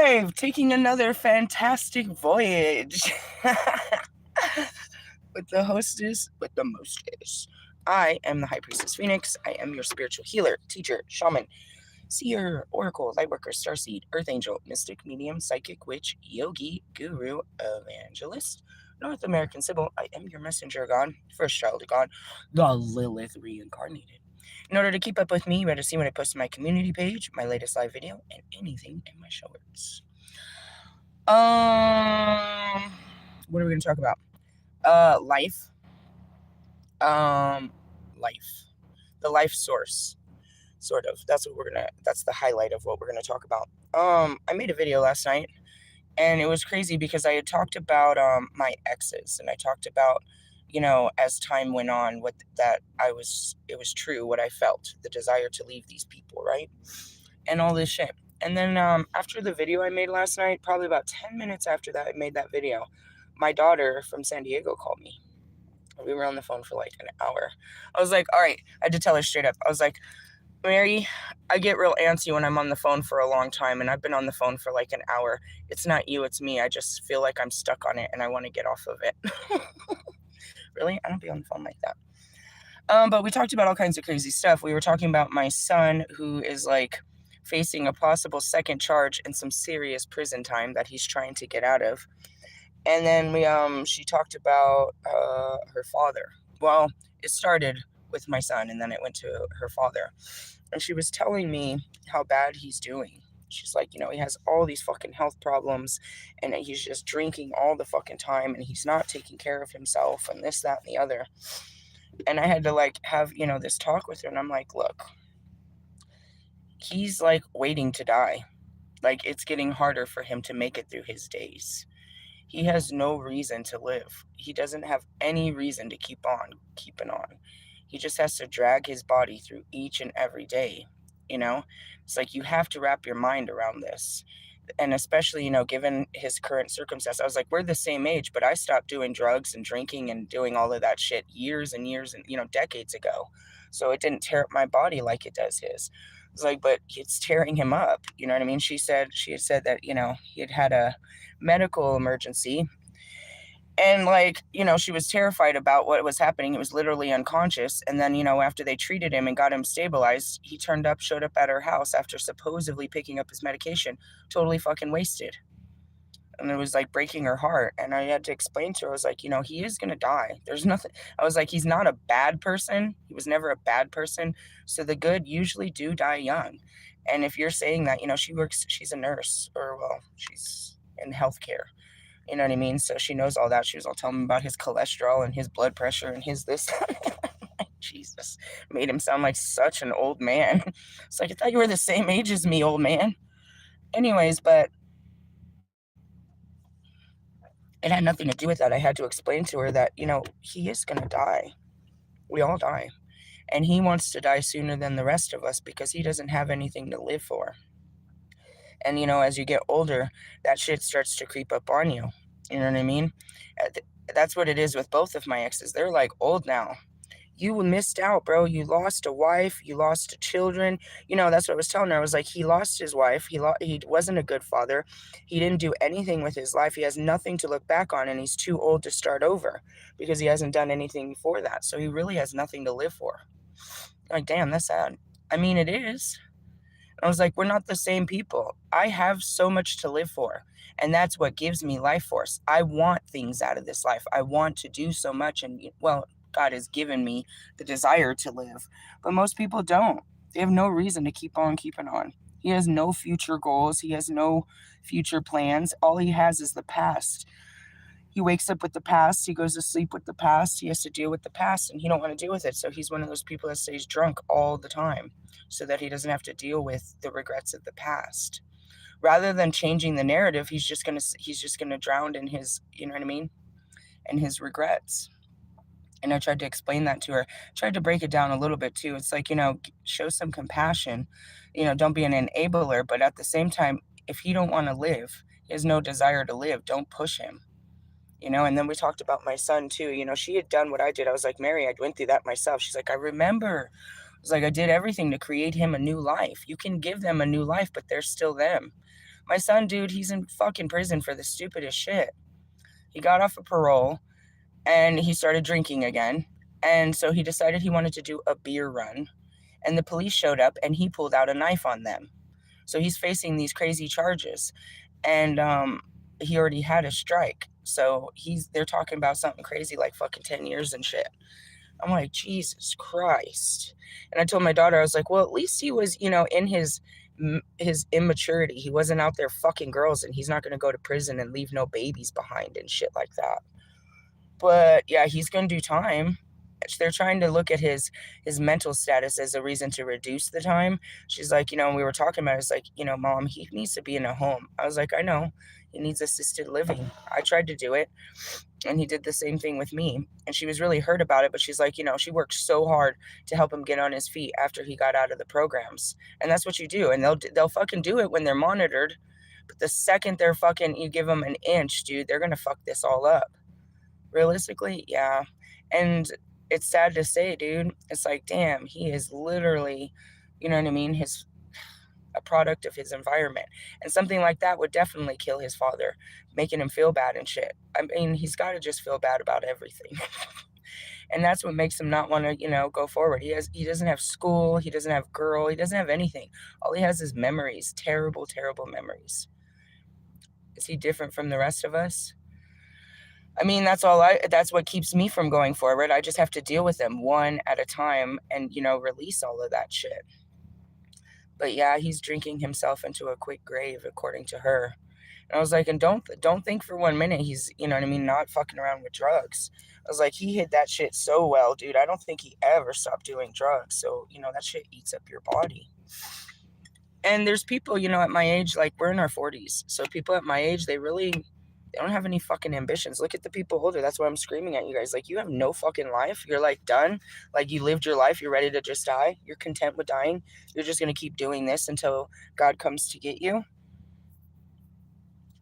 alive, taking another fantastic voyage with the hostess, with the mostess. I am the High Priestess Phoenix. I am your spiritual healer, teacher, shaman, seer, oracle, lightworker, starseed, earth angel, mystic, medium, psychic, witch, yogi, guru, evangelist, North American Sybil. I am your messenger God, first child of God, the Lilith reincarnated. In order to keep up with me, you better see when I post my community page, my latest live video, and anything in my shorts. What are we gonna talk about? Life. Life. The life source. Sort of. That's the highlight of what we're gonna talk about. I made a video last night, and it was crazy because I had talked about my exes, and I talked about, as time went on, it was true what I felt, the desire to leave these people, right? And all this shit. And then after the video I made last night, probably about 10 minutes after that I made that video, my daughter from San Diego called me. We were on the phone for like an hour. I was like, all right, I had to tell her straight up. I was like, Mary, I get real antsy when I'm on the phone for a long time, and I've been on the phone for like an hour. It's not you, it's me. I just feel like I'm stuck on it and I want to get off of it. Really? I don't be on the phone like that. But we talked about all kinds of crazy stuff. We were talking about my son, who is like facing a possible second charge and some serious prison time that he's trying to get out of. And then she talked about her father. Well, it started with my son, and then it went to her father. And she was telling me how bad he's doing. She's like, he has all these fucking health problems, and he's just drinking all the fucking time, and he's not taking care of himself, and this, that, and the other. And I had to like have, this talk with her, and I'm like, look, he's like waiting to die. Like, it's getting harder for him to make it through his days. He has no reason to live. He doesn't have any reason to keep on keeping on. He just has to drag his body through each and every day, It's like you have to wrap your mind around this. And especially, given his current circumstance, I was like, we're the same age, but I stopped doing drugs and drinking and doing all of that shit years and years and, decades ago. So it didn't tear up my body like it does his. It's like, but it's tearing him up. You know what I mean? She had said that, he had had a medical emergency. And like, she was terrified about what was happening. He was literally unconscious. And then, after they treated him and got him stabilized, he showed up at her house after supposedly picking up his medication, totally fucking wasted. And it was like breaking her heart. And I had to explain to her, I was like, he is going to die. There's nothing. I was like, he's not a bad person. He was never a bad person. So the good usually do die young. And if you're saying that, she's a nurse, or well, she's in healthcare. You know what I mean? So she knows all that. She was all telling me about his cholesterol and his blood pressure and his this. Jesus, made him sound like such an old man. It's like, I thought you were the same age as me, old man. Anyways, but it had nothing to do with that. I had to explain to her that, he is going to die. We all die. And he wants to die sooner than the rest of us because he doesn't have anything to live for. And, as you get older, that shit starts to creep up on you. You know what I mean? That's what it is with both of my exes. They're like old now. You missed out, bro. You lost a wife. You lost children. That's what I was telling her. I was like, he lost his wife. He wasn't a good father. He didn't do anything with his life. He has nothing to look back on, and he's too old to start over because he hasn't done anything before that. So he really has nothing to live for. Like, damn, that's sad. I mean, it is. I was like, we're not the same people. I have so much to live for. And that's what gives me life force. I want things out of this life. I want to do so much. And, well, God has given me the desire to live. But most people don't. They have no reason to keep on keeping on. He has no future goals. He has no future plans. All he has is the past. He wakes up with the past. He goes to sleep with the past. He has to deal with the past, and he don't want to deal with it. So he's one of those people that stays drunk all the time so that he doesn't have to deal with the regrets of the past. Rather than changing the narrative, he's just gonna drown in his, you know what I mean, and his regrets. And I tried to explain that to her. Tried to break it down a little bit too. It's like, show some compassion. Don't be an enabler, but at the same time, if he don't want to live, he has no desire to live, don't push him. And then we talked about my son too. She had done what I did. I was like, Mary, I went through that myself. She's like, I remember. I was like, I did everything to create him a new life. You can give them a new life, but they're still them. My son, dude, he's in fucking prison for the stupidest shit. He got off of parole and he started drinking again. And so he decided he wanted to do a beer run. And the police showed up and he pulled out a knife on them. So he's facing these crazy charges. And he already had a strike. So they're talking about something crazy like fucking 10 years and shit. I'm like, Jesus Christ. And I told my daughter, I was like, well, at least he was, in his immaturity. He wasn't out there fucking girls, and he's not going to go to prison and leave no babies behind and shit like that. But yeah, he's going to do time. They're trying to look at his mental status as a reason to reduce the time. She's like, we were talking about it. It's like, Mom, he needs to be in a home. I was like, I know. He needs assisted living. I tried to do it, and he did the same thing with me. And she was really hurt about it, but she's like, she worked so hard to help him get on his feet after he got out of the programs. And that's what you do. And they'll fucking do it when they're monitored. But the second you give them an inch, dude, they're going to fuck this all up. Realistically, yeah. And it's sad to say, dude, it's like, damn, he is literally, you know what I mean? A product of his environment. And something like that would definitely kill his father, making him feel bad and shit. I mean, he's got to just feel bad about everything. And that's what makes him not want to, go forward. He doesn't have school, he doesn't have girl, he doesn't have anything. All he has is memories, terrible, terrible memories. Is he different from the rest of us? I mean, that's what keeps me from going forward. I just have to deal with them one at a time and, release all of that shit. But yeah, he's drinking himself into a quick grave, according to her. And I was like, and don't think for 1 minute he's, not fucking around with drugs. I was like, he hid that shit so well, dude. I don't think he ever stopped doing drugs. So, that shit eats up your body. And there's people, at my age, like we're in our 40s. So people at my age, they don't have any fucking ambitions. Look at the people older. That's why I'm screaming at you guys. Like, you have no fucking life. You're like done. Like, you lived your life. You're ready to just die. You're content with dying. You're just going to keep doing this until God comes to get you.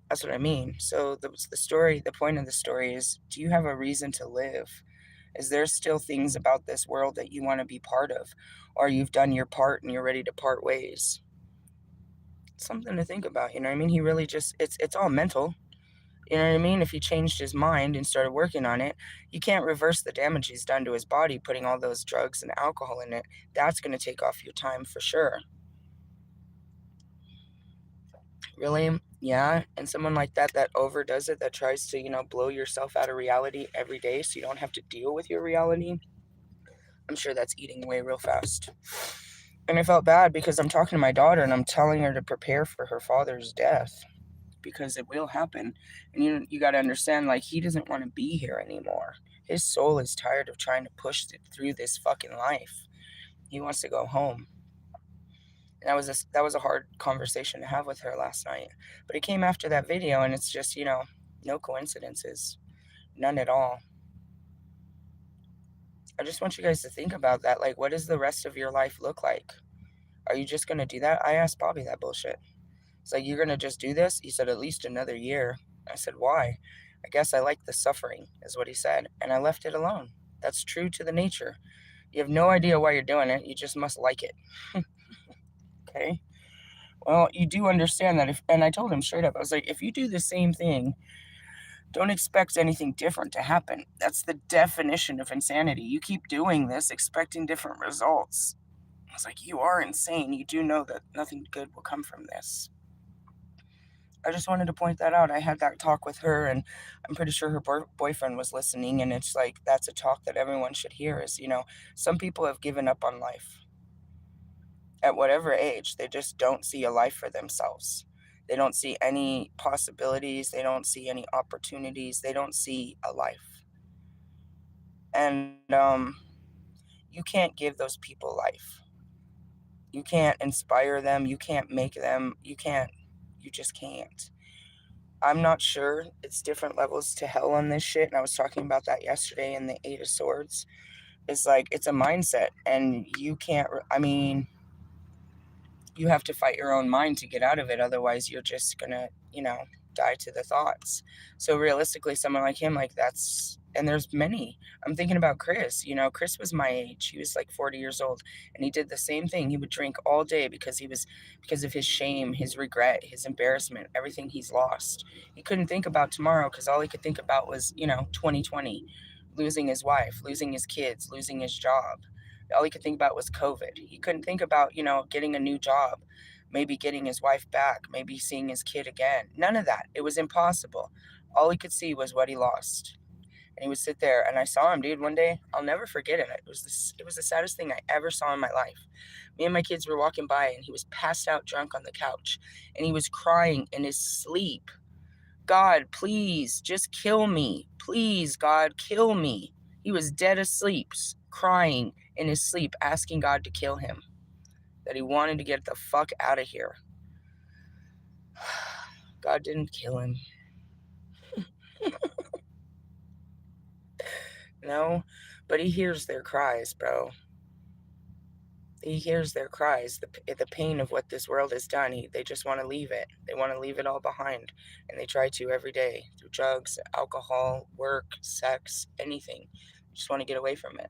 That's what I mean. So the point of the story is, do you have a reason to live? Is there still things about this world that you want to be part of? Or you've done your part and you're ready to part ways? Something to think about, you know what I mean? He really it's all mental. You know what I mean? If he changed his mind and started working on it, you can't reverse the damage he's done to his body, putting all those drugs and alcohol in it. That's going to take off your time for sure. Really? Yeah. And someone like that overdoes it, that tries to, blow yourself out of reality every day so you don't have to deal with your reality. I'm sure that's eating away real fast. And I felt bad because I'm talking to my daughter and I'm telling her to prepare for her father's death, because it will happen. And you got to understand, like, he doesn't want to be here anymore. His soul is tired of trying to push through this fucking life. He wants to go home. And that was a hard conversation to have with her last night. But it came after that video, and it's just, no coincidences. None at all. I just want you guys to think about that. Like, what does the rest of your life look like? Are you just going to do that? I asked Bobby that bullshit. It's like, you're going to just do this? He said, at least another year. I said, why? I guess I like the suffering, is what he said. And I left it alone. That's true to the nature. You have no idea why you're doing it. You just must like it. Okay? Well, you do understand that and I told him straight up, I was like, if you do the same thing, don't expect anything different to happen. That's the definition of insanity. You keep doing this, expecting different results. I was like, you are insane. You do know that nothing good will come from this. I just wanted to point that out. I had that talk with her, and I'm pretty sure her boyfriend was listening, and it's like, that's a talk that everyone should hear is, some people have given up on life. At whatever age, they just don't see a life for themselves. They don't see any possibilities. They don't see any opportunities. They don't see a life. And you can't give those people life. You can't inspire them. You can't make them. You just can't. I'm not sure. It's different levels to hell on this shit. And I was talking about that yesterday in the Eight of Swords. It's like, it's a mindset. And you can't, you have to fight your own mind to get out of it. Otherwise, you're just gonna, die to the thoughts. So realistically, someone like him, like that's, and there's many. I'm thinking about Chris. Chris was my age. He was like 40 years old, and he did the same thing. He would drink all day because of his shame, his regret, his embarrassment, everything he's lost. He couldn't think about tomorrow because all he could think about was, 2020, losing his wife, losing his kids, losing his job. All he could think about was COVID. He couldn't think about, getting a new job, maybe getting his wife back, maybe seeing his kid again. None of that. It was impossible. All he could see was what he lost. And he would sit there, and I saw him, dude, one day. I'll never forget it. It was the saddest thing I ever saw in my life. Me and my kids were walking by, and he was passed out drunk on the couch, and he was crying in his sleep. God, please, just kill me. Please, God, kill me. He was dead asleep, crying in his sleep, asking God to kill him. That he wanted to get the fuck out of here. God didn't kill him. No, but he hears their cries, bro. He hears their cries, the pain of what this world has done. They just want to leave it. They want to leave it all behind. And they try to every day through drugs, alcohol, work, sex, anything. They just want to get away from it.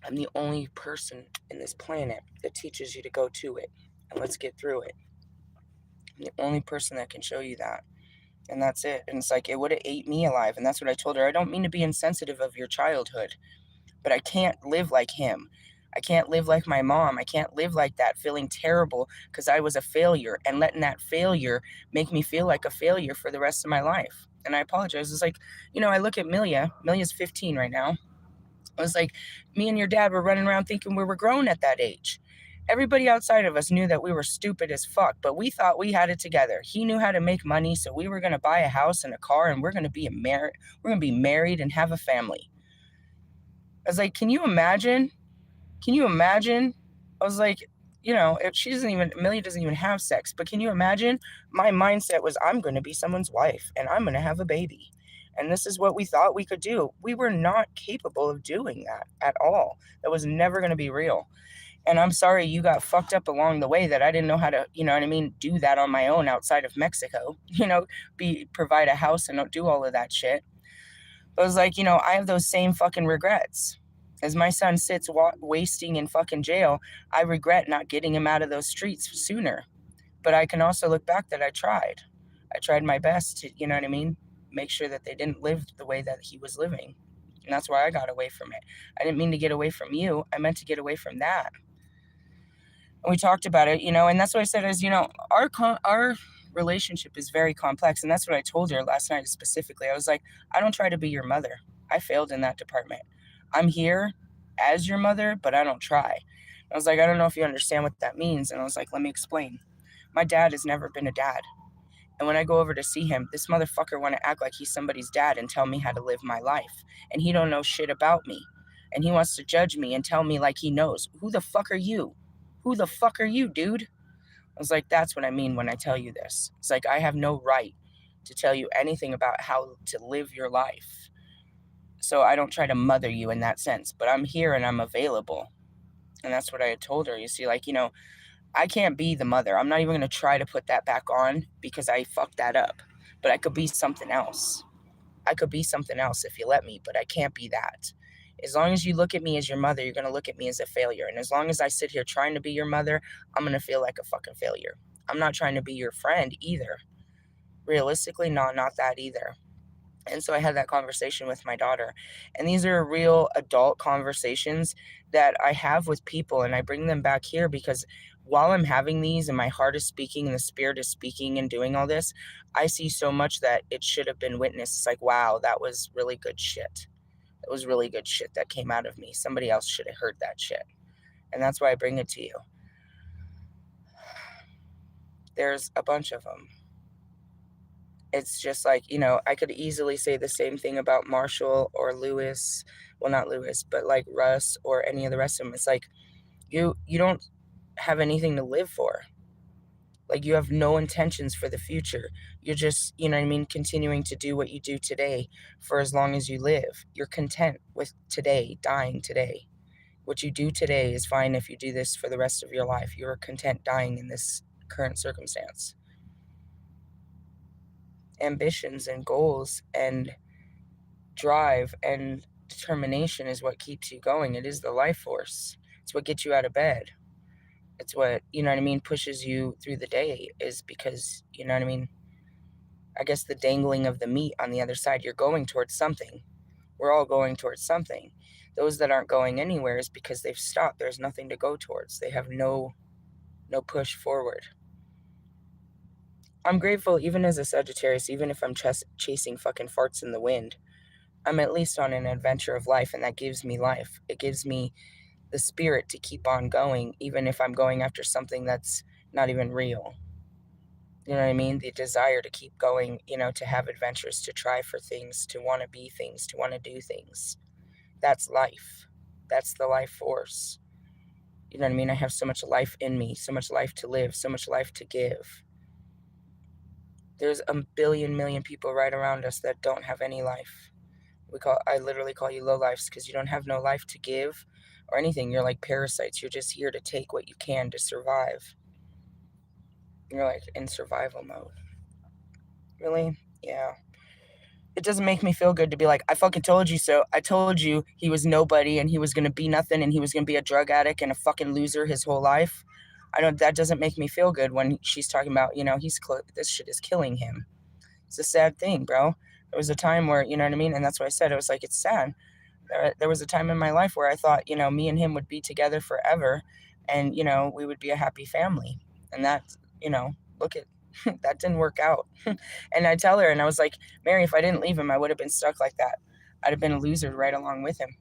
I'm the only person in this planet that teaches you to go to it. And let's get through it. I'm the only person that can show you that. And that's it. And it's like, it would have ate me alive. And that's what I told her. I don't mean to be insensitive of your childhood, but I can't live like him. I can't live like my mom. I can't live like that, feeling terrible because I was a failure and letting that failure make me feel like a failure for the rest of my life. And I apologize. It's like, I look at Milia. Milia's 15 right now. I was like, me and your dad were running around thinking we were grown at that age. Everybody outside of us knew that we were stupid as fuck, but we thought we had it together. He knew how to make money, so we were going to buy a house and a car, and we're going to be married and have a family. I was like, can you imagine? Can you imagine? I was like, if Millie doesn't even have sex, but can you imagine? My mindset was, I'm going to be someone's wife, and I'm going to have a baby. And this is what we thought we could do. We were not capable of doing that at all. That was never going to be real. And I'm sorry you got fucked up along the way, that I didn't know how to, do that on my own outside of Mexico, provide a house and do all of that shit. But I was like, I have those same fucking regrets. As my son sits wasting in fucking jail, I regret not getting him out of those streets sooner. But I can also look back that I tried. I tried my best to, make sure that they didn't live the way that he was living. And that's why I got away from it. I didn't mean to get away from you. I meant to get away from that. And we talked about it, and that's what I said is, our relationship is very complex. And that's what I told her last night specifically. I was like, I don't try to be your mother. I failed in that department. I'm here as your mother, but I don't try. I was like, I don't know if you understand what that means. And I was like, let me explain. My dad has never been a dad. And when I go over to see him, this motherfucker want to act like he's somebody's dad and tell me how to live my life. And he don't know shit about me. And he wants to judge me and tell me like he knows. Who the fuck are you? Who the fuck are you, dude? I was like, that's what I mean when I tell you this. It's like, I have no right to tell you anything about how to live your life. So I don't try to mother you in that sense, but I'm here and I'm available. And that's what I had told her. You see, like, I can't be the mother. I'm not even going to try to put that back on because I fucked that up. But I could be something else. I could be something else if you let me, but I can't be that. As long as you look at me as your mother, you're going to look at me as a failure. And as long as I sit here trying to be your mother, I'm going to feel like a fucking failure. I'm not trying to be your friend either. Realistically, not that either. And so I had that conversation with my daughter. And these are real adult conversations that I have with people, and I bring them back here because while I'm having these and my heart is speaking and the spirit is speaking and doing all this, I see so much that it should have been witnessed. It's like, wow, that was really good shit. It was really good shit that came out of me. Somebody else should have heard that shit. And that's why I bring it to you. There's a bunch of them. It's just like, I could easily say the same thing about Marshall or Lewis. Well, not Lewis, but like Russ or any of the rest of them. It's like, you don't have anything to live for. Like, you have no intentions for the future. You're just, continuing to do what you do today for as long as you live. You're content with today, dying today. What you do today is fine if you do this for the rest of your life. You are content dying in this current circumstance. Ambitions and goals and drive and determination is what keeps you going. It is the life force. It's what gets you out of bed. It's what, you know what I mean, pushes you through the day, is because, you know what I mean, I guess the dangling of the meat on the other side, you're going towards something. We're all going towards something. Those that aren't going anywhere is because they've stopped. There's nothing to go towards. They have no push forward. I'm grateful, even as a Sagittarius, even if I'm chasing fucking farts in the wind, I'm at least on an adventure of life, and that gives me life. It gives me the spirit to keep on going, even if I'm going after something that's not even real. You know what I mean? The desire to keep going, you know, to have adventures, to try for things, to want to be things, to want to do things. That's life. That's the life force. You know what I mean? I have so much life in me, so much life to live, so much life to give. There's a billion million people right around us that don't have any life. I literally call you low lives because you don't have no life to give or anything. You're like parasites. You're just here to take what you can to survive. You're like in survival mode. Really? Yeah. It doesn't make me feel good to be like, I fucking told you so. I told you he was nobody and he was going to be nothing and he was going to be a drug addict and a fucking loser his whole life. That doesn't make me feel good when she's talking about, you know, this shit is killing him. It's a sad thing, bro. There was a time where, you know what I mean? And that's what I said. It was like, it's sad. There was a time in my life where I thought, you know, me and him would be together forever and, you know, we would be a happy family. And that, you know, look at, that didn't work out. And I tell her, and I was like, Mary, if I didn't leave him, I would have been stuck like that. I'd have been a loser right along with him.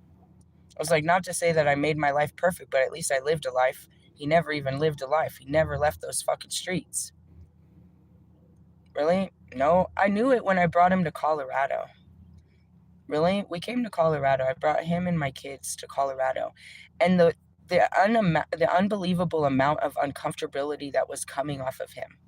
I was like, not to say that I made my life perfect, but at least I lived a life. He never even lived a life. He never left those fucking streets. Really? No, I knew it when I brought him to Colorado. Really? We came to Colorado. I brought him and my kids to Colorado. And the unbelievable amount of uncomfortability that was coming off of him.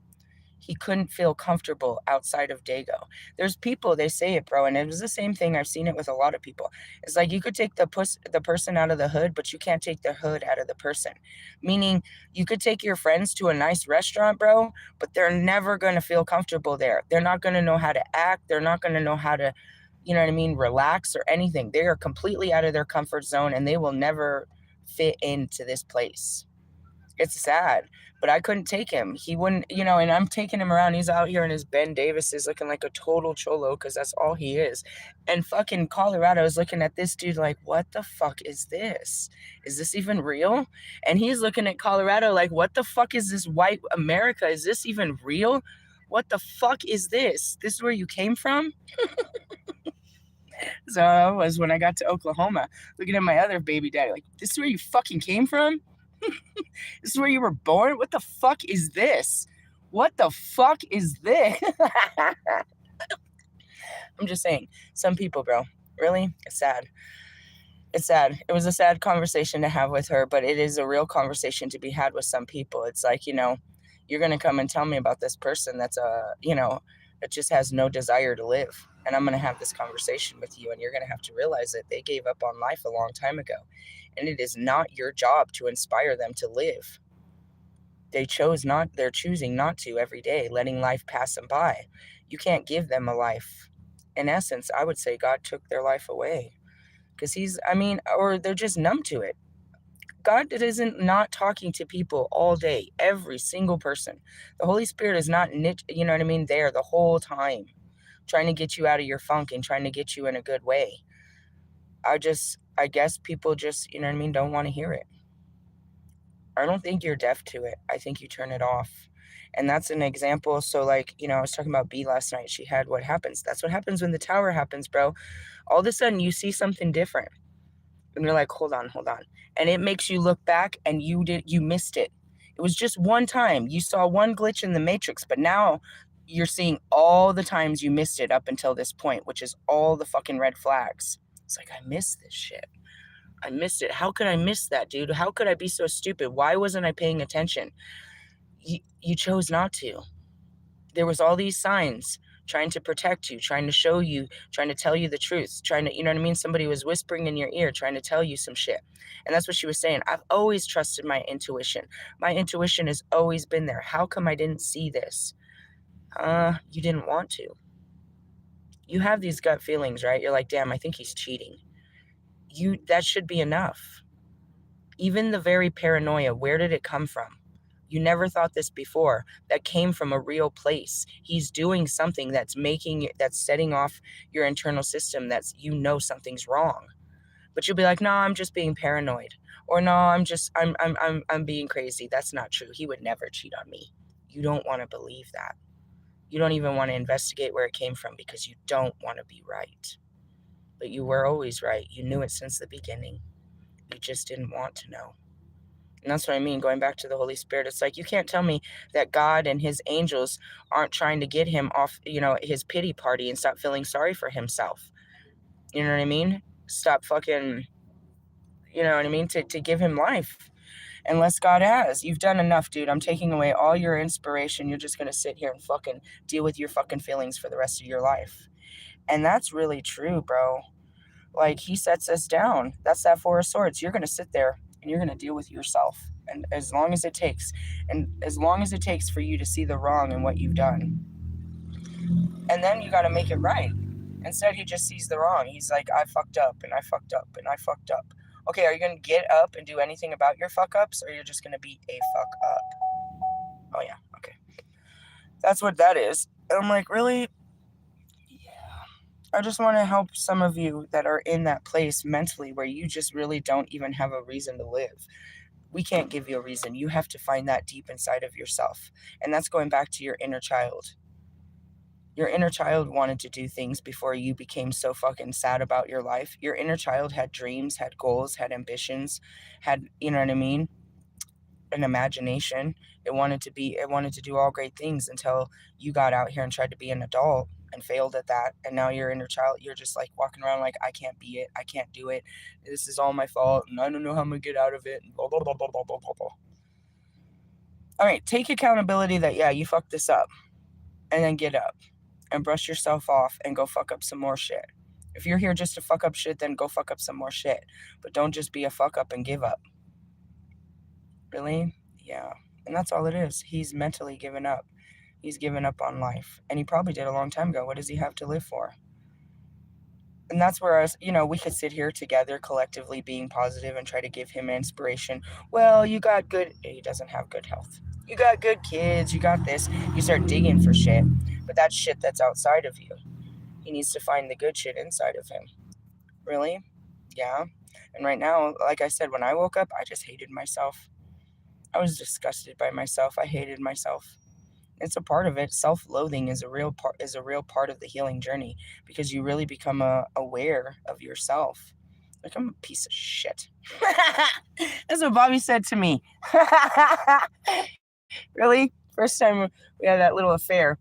He couldn't feel comfortable outside of Dago. There's people, they say it, bro, and it was the same thing. I've seen it with a lot of people. It's like you could take the person out of the hood, but you can't take the hood out of the person. Meaning, you could take your friends to a nice restaurant, bro, but they're never going to feel comfortable there. They're not going to know how to act. They're not going to know how to, you know what I mean, relax or anything. They are completely out of their comfort zone, and they will never fit into this place. It's sad, but I couldn't take him. He wouldn't, you know, and I'm taking him around. He's out here in his Ben Davises looking like a total cholo because that's all he is. And fucking Colorado is looking at this dude like, what the fuck is this? Is this even real? And he's looking at Colorado like, what the fuck is this white America? Is this even real? What the fuck is this? This is where you came from? So I was when I got to Oklahoma, looking at my other baby daddy like, this is where you fucking came from? This is where you were born? What the fuck is this? What the fuck is this? I'm just saying, some people, bro, really, it's sad. It's sad. It was a sad conversation to have with her, but it is a real conversation to be had with some people. It's like, you know, you're going to come and tell me about this person that's you know, that just has no desire to live. And I'm going to have this conversation with you, and you're going to have to realize that they gave up on life a long time ago. And it is not your job to inspire them to live. They're choosing not to every day, letting life pass them by. You can't give them a life. In essence, I would say God took their life away. Because or they're just numb to it. God isn't not talking to people all day, every single person. The Holy Spirit is not, you know what I mean, there the whole time, trying to get you out of your funk and trying to get you in a good way. I guess people just, you know what I mean, don't want to hear it. I don't think you're deaf to it. I think you turn it off. And that's an example. So, like, you know, I was talking about B last night. She had what happens. That's what happens when the tower happens, bro. All of a sudden, you see something different. And you're like, hold on. And it makes you look back and you missed it. It was just one time. You saw one glitch in the matrix, but now you're seeing all the times you missed it up until this point, which is all the fucking red flags. It's like, I missed this shit. I missed it. How could I miss that, dude? How could I be so stupid? Why wasn't I paying attention? You chose not to. There was all these signs. trying to protect you, trying to show you, trying to tell you the truth, trying to, you know what I mean? Somebody was whispering in your ear, trying to tell you some shit. And that's what she was saying. I've always trusted my intuition. My intuition has always been there. How come I didn't see this? You didn't want to. You have these gut feelings, right? You're like, damn, I think he's cheating. That should be enough. Even the very paranoia, where did it come from? You never thought this before. That came from a real place. He's doing something that's setting off your internal system that's, something's wrong. But you'll be like, no, I'm just being paranoid. Or no, I'm being crazy. That's not true. He would never cheat on me. You don't want to believe that. You don't even want to investigate where it came from because you don't want to be right. But you were always right. You knew it since the beginning. You just didn't want to know. And that's what I mean, going back to the Holy Spirit. It's like, you can't tell me that God and his angels aren't trying to get him off, his pity party and stop feeling sorry for himself. You know what I mean? Stop fucking, you know what I mean? To give him life. Unless God has. You've done enough, dude. I'm taking away all your inspiration. You're just going to sit here and fucking deal with your fucking feelings for the rest of your life. And that's really true, bro. Like, he sets us down. That's that Four of Swords. You're going to sit there and you're going to deal with yourself. And as long as it takes for you to see the wrong in what you've done. And then you got to make it right. Instead, he just sees the wrong. He's like, I fucked up and I fucked up and I fucked up. Okay, are you going to get up and do anything about your fuck-ups, or you're just going to be a fuck-up? Oh, yeah, okay. That's what that is. And I'm like, really? Yeah. I just want to help some of you that are in that place mentally where you just really don't even have a reason to live. We can't give you a reason. You have to find that deep inside of yourself. And that's going back to your inner child. Your inner child wanted to do things before you became so fucking sad about your life. Your inner child had dreams, had goals, had ambitions, had, you know what I mean? An imagination. It wanted to do all great things until you got out here and tried to be an adult and failed at that. And now your inner child, you're just like walking around like, I can't be it. I can't do it. This is all my fault. And I don't know how I'm going to get out of it. Blah, blah, blah, blah, blah, blah, blah. All right, take accountability that, yeah, you fucked this up. And then get up and brush yourself off and go fuck up some more shit. If you're here just to fuck up shit, then go fuck up some more shit. But don't just be a fuck up and give up. Really? Yeah. And that's all it is. He's mentally given up. He's given up on life. And he probably did a long time ago. What does he have to live for? And that's where us, we could sit here together collectively being positive and try to give him inspiration. Well, he doesn't have good health. You got good kids, you got this. You start digging for shit. But that's shit that's outside of you. He needs to find the good shit inside of him. Really? Yeah. And right now, like I said, when I woke up, I just hated myself. I was disgusted by myself. I hated myself. It's a part of it. Self-loathing is a real part of the healing journey, because you really become aware of yourself. Like, I'm a piece of shit. That's what Bobby said to me. Really? First time we had that little affair.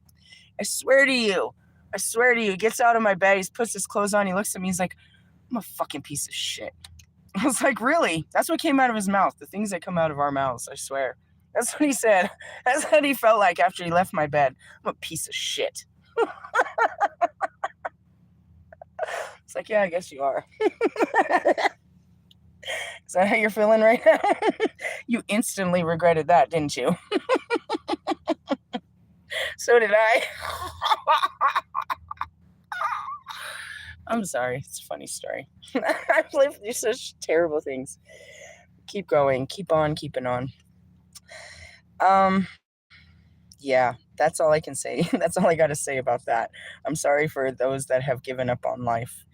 I swear to you. He gets out of my bed. He puts his clothes on. He looks at me. He's like, I'm a fucking piece of shit. I was like, really? That's what came out of his mouth. The things that come out of our mouths, I swear. That's what he said. That's what he felt like after he left my bed. I'm a piece of shit. It's like, yeah, I guess you are. Is that how you're feeling right now? You instantly regretted that, didn't you? So did I. I'm sorry. It's a funny story. I've lived through such terrible things. Keep going. Keep on keeping on. Yeah, that's all I can say. That's all I got to say about that. I'm sorry for those that have given up on life.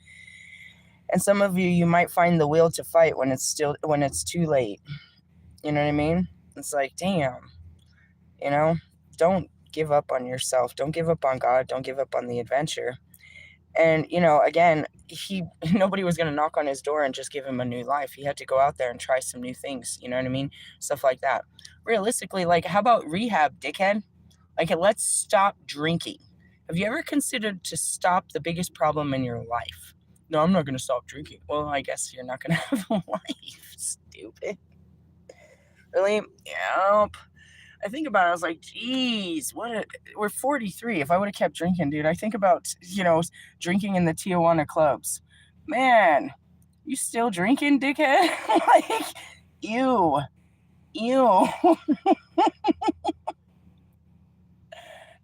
And some of you might find the will to fight when it's too late. You know what I mean? It's like, damn, don't give up on yourself. Don't give up on God. Don't give up on the adventure. And, again, nobody was going to knock on his door and just give him a new life. He had to go out there and try some new things. You know what I mean? Stuff like that. Realistically, like, how about rehab, dickhead? Like, let's stop drinking. Have you ever considered to stop the biggest problem in your life? No, I'm not going to stop drinking. Well, I guess you're not going to have a life, stupid. Really? Yep. I think about it, I was like, geez, we're 43. If I would have kept drinking, dude, I think about, drinking in the Tijuana clubs. Man, you still drinking, dickhead? Like, ew, ew.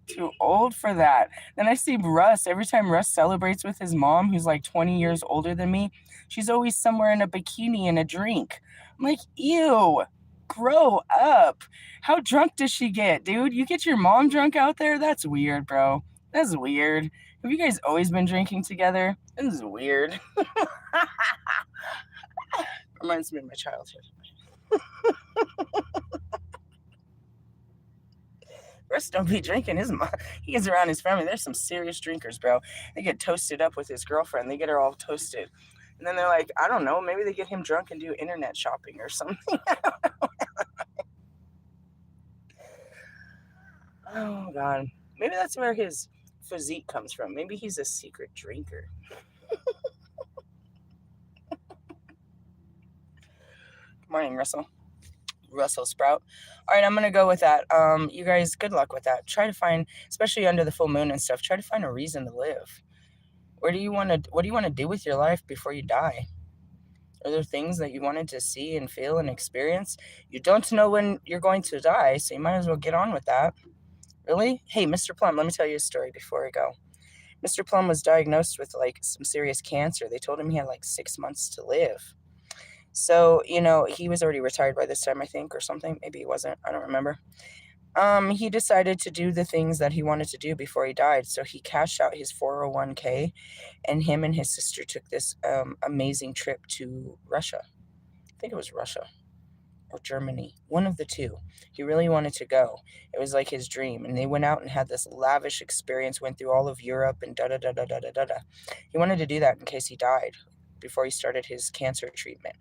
Too old for that. Then I see Russ. Every time Russ celebrates with his mom, who's like 20 years older than me, she's always somewhere in a bikini and a drink. I'm like, ew, grow up. How drunk does she get, dude? You get your mom drunk out there? That's weird, bro. That's weird. Have you guys always been drinking together? This is weird. Reminds me of my childhood. Russ don't be drinking. He gets around his family. There's some serious drinkers, bro. They get toasted up with his girlfriend. They get her all toasted. And then they're like, I don't know, maybe they get him drunk and do internet shopping or something. Oh, God. Maybe that's where his physique comes from. Maybe he's a secret drinker. Good morning, Russell Sprout. All right, I'm gonna go with that. You guys, good luck with that. Try to find, especially under the full moon and stuff, try to find a reason to live. What do you want to do with your life before you die? Are there things that you wanted to see and feel and experience? You don't know when you're going to die, so you might as well get on with that. Really? Hey, Mr. Plum, let me tell you a story before I go. Mr. Plum was diagnosed with like some serious cancer. They told him he had like 6 months to live. So, he was already retired by this time, I think, or something. Maybe he wasn't. I don't remember. He decided to do the things that he wanted to do before he died. So he cashed out his 401k, and him and his sister took this amazing trip to Russia. I think it was Russia or Germany, one of the two. He really wanted to go. It was like his dream. And they went out and had this lavish experience, went through all of Europe and da da da da da da da da. He wanted to do that in case he died before he started his cancer treatment.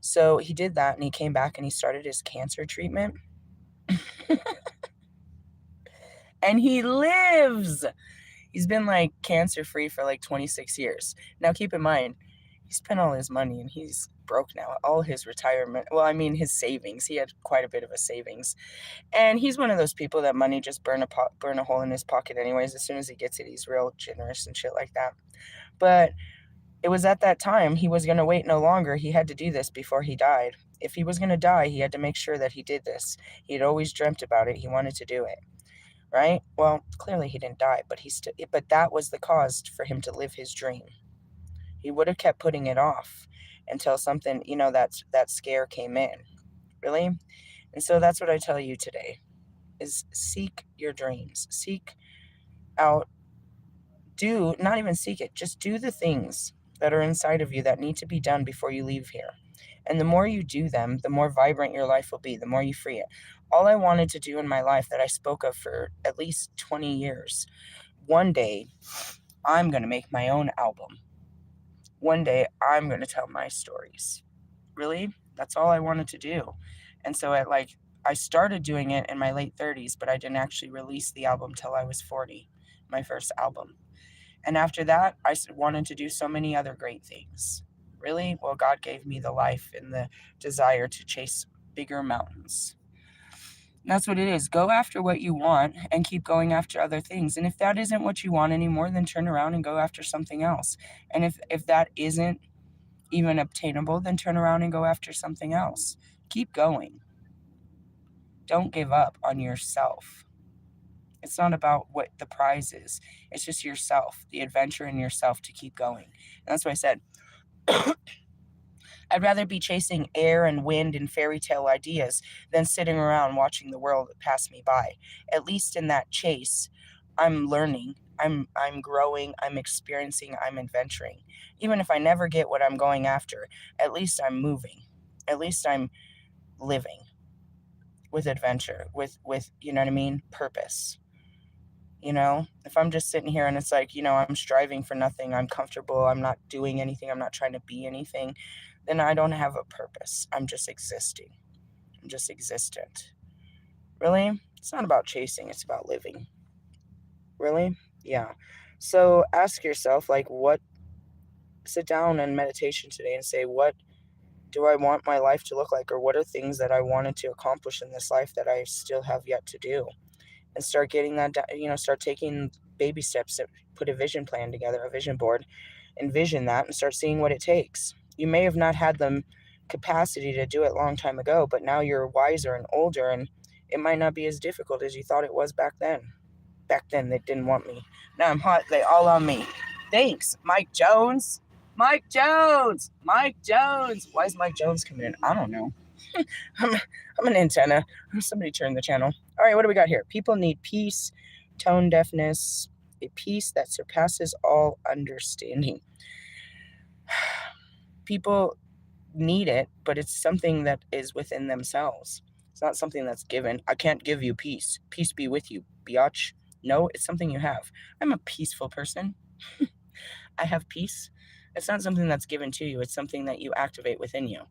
So he did that and he came back and he started his cancer treatment. And he lives. He's been like cancer free for like 26 years. Now keep in mind, he spent all his money and he's broke now. All his retirement, well, I mean his savings. He had quite a bit of a savings. And he's one of those people that money just burn a hole in his pocket anyways. As soon as he gets it, he's real generous and shit like that. But it was at that time he was going to wait no longer. He had to do this before he died. If he was going to die, he had to make sure that he did this. He had always dreamt about it. He wanted to do it. Right? Well, clearly he didn't die, but that was the cause for him to live his dream. He would have kept putting it off until something, that scare came in. Really? And so that's what I tell you today is seek your dreams. Seek out, not even seek it, just do the things that are inside of you that need to be done before you leave here. And the more you do them, the more vibrant your life will be, the more you free it. All I wanted to do in my life that I spoke of for at least 20 years, one day I'm going to make my own album. One day I'm going to tell my stories. Really? That's all I wanted to do. And so I started doing it in my late 30s, but I didn't actually release the album till I was 40, my first album. And after that, I wanted to do so many other great things. Really? Well, God gave me the life and the desire to chase bigger mountains. And that's what it is. Go after what you want and keep going after other things. And if that isn't what you want anymore, then turn around and go after something else. And if that isn't even obtainable, then turn around and go after something else. Keep going. Don't give up on yourself. It's not about what the prize is. It's just yourself, the adventure in yourself to keep going. And that's what I said. I'd rather be chasing air and wind and fairy tale ideas than sitting around watching the world pass me by. At least in that chase, I'm learning, I'm growing, I'm experiencing, I'm adventuring. Even if I never get what I'm going after, at least I'm moving. At least I'm living with adventure, with you know what I mean, purpose. If I'm just sitting here and it's like, I'm striving for nothing, I'm comfortable, I'm not doing anything, I'm not trying to be anything, then I don't have a purpose. I'm just existing. I'm just existent. Really? It's not about chasing, it's about living. Really? Yeah. So ask yourself, sit down in meditation today and say, what do I want my life to look like? Or what are things that I wanted to accomplish in this life that I still have yet to do? And start getting that, start taking baby steps to put a vision plan together, a vision board, envision that and start seeing what it takes. You may have not had the capacity to do it a long time ago, but now you're wiser and older, and it might not be as difficult as you thought it was back then. Back then, they didn't want me. Now I'm hot. They all on me. Thanks, Mike Jones. Mike Jones. Mike Jones. Why is Mike Jones coming in? I don't know. I'm an antenna. Somebody turn the channel. All right, what do we got here? People need peace, tone deafness, a peace that surpasses all understanding. People need it, but it's something that is within themselves. It's not something that's given. I can't give you peace. Peace be with you, biatch. No, it's something you have. I'm a peaceful person. I have peace. It's not something that's given to you. It's something that you activate within you.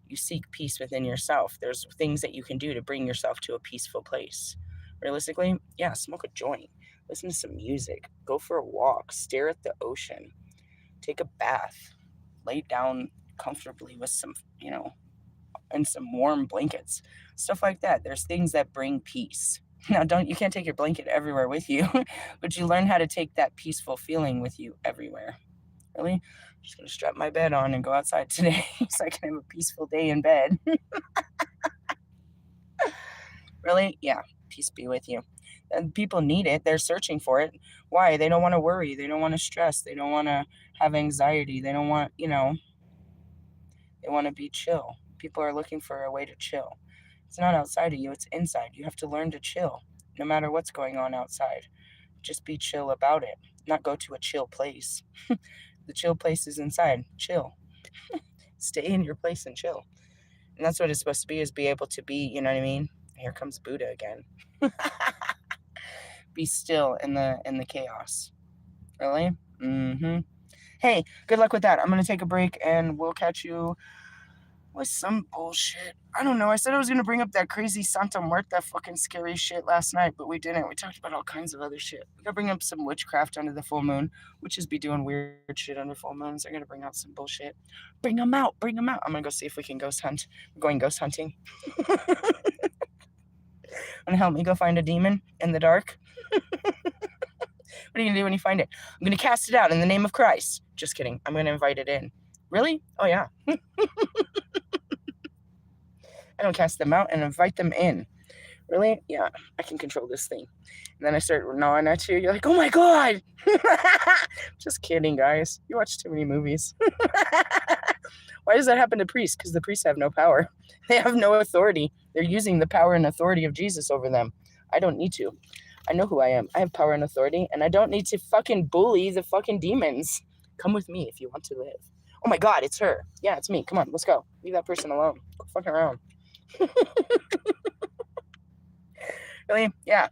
You seek peace within yourself. There's things that you can do to bring yourself to a peaceful place. Realistically, yeah, smoke a joint. Listen to some music. Go for a walk. Stare at the ocean. Take a bath. Lay down comfortably with some, and some warm blankets. Stuff like that. There's things that bring peace. Now, you can't take your blanket everywhere with you, but you learn how to take that peaceful feeling with you everywhere. Really? I'm just going to strap my bed on and go outside today so I can have a peaceful day in bed. Really? Yeah. Peace be with you. And people need it. They're searching for it. Why? They don't want to worry. They don't want to stress. They don't want to have anxiety. They don't want, they want to be chill. People are looking for a way to chill. It's not outside of you. It's inside. You have to learn to chill no matter what's going on outside. Just be chill about it. Not go to a chill place. The chill place is inside. Chill. Stay in your place and chill. And that's what it's supposed to be, is be able to be, you know what I mean? Here comes Buddha again. Be still in the chaos. Really? Mm-hmm. Hey, good luck with that. I'm going to take a break and we'll catch you with some bullshit. I don't know. I said I was going to bring up that crazy Santa Muerta fucking scary shit last night, but we didn't. We talked about all kinds of other shit. We got to bring up some witchcraft under the full moon. Witches be doing weird shit under full moons. I got to bring out some bullshit. Bring them out. Bring them out. I'm going to go see if we can ghost hunt. We're going ghost hunting. Want to help me go find a demon in the dark? What are you going to do when you find it? I'm going to cast it out in the name of Christ. Just kidding. I'm going to invite it in. Really? Oh, yeah. I don't cast them out and invite them in. Really? Yeah, I can control this thing. And then I start gnawing at you. You're like, oh my God. Just kidding, guys. You watch too many movies. Why does that happen to priests? Because the priests have no power. They have no authority. They're using the power and authority of Jesus over them. I don't need to. I know who I am. I have power and authority, and I don't need to fucking bully the fucking demons. Come with me if you want to live. Oh my God, it's her. Yeah, it's me. Come on, let's go. Leave that person alone. Go fucking around. Really? Yeah.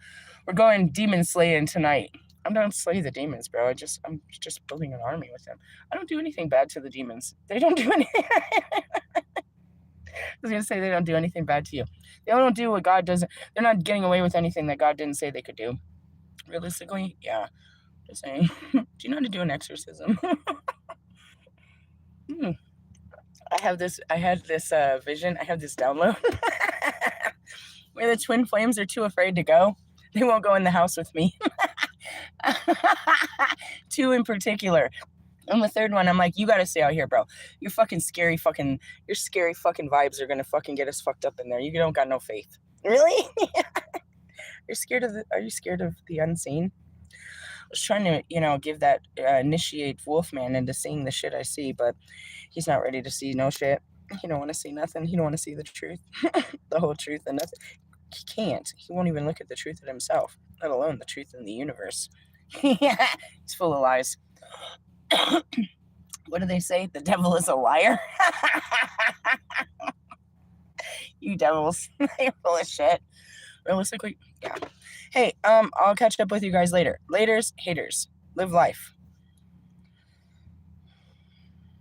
We're going demon slaying tonight. I'm not slay the demons, bro. I'm just building an army with them. I don't do anything bad to the demons. They don't do anything. I was going to say they don't do anything bad to you. They don't do what God doesn't. They're not getting away with anything that God didn't say they could do. Realistically, yeah. Just saying. Do you know how to do an exorcism? I had this vision. I have this download where the twin flames are too afraid to go. They won't go in the house with me. Two in particular. And the third one, I'm like, you gotta stay out here, bro. Your scary fucking vibes are gonna fucking get us fucked up in there. You don't got no faith. Really? Are you scared of the unseen? I was trying to, give that initiate Wolfman into seeing the shit I see, but he's not ready to see no shit. He don't want to see nothing. He don't want to see the truth, the whole truth, and nothing. He can't. He won't even look at the truth in himself, let alone the truth in the universe. He's full of lies. What do they say? The devil is a liar. You devils, you're full of shit. Realistically, yeah. Hey, I'll catch up with you guys later. Laters, haters. Live life.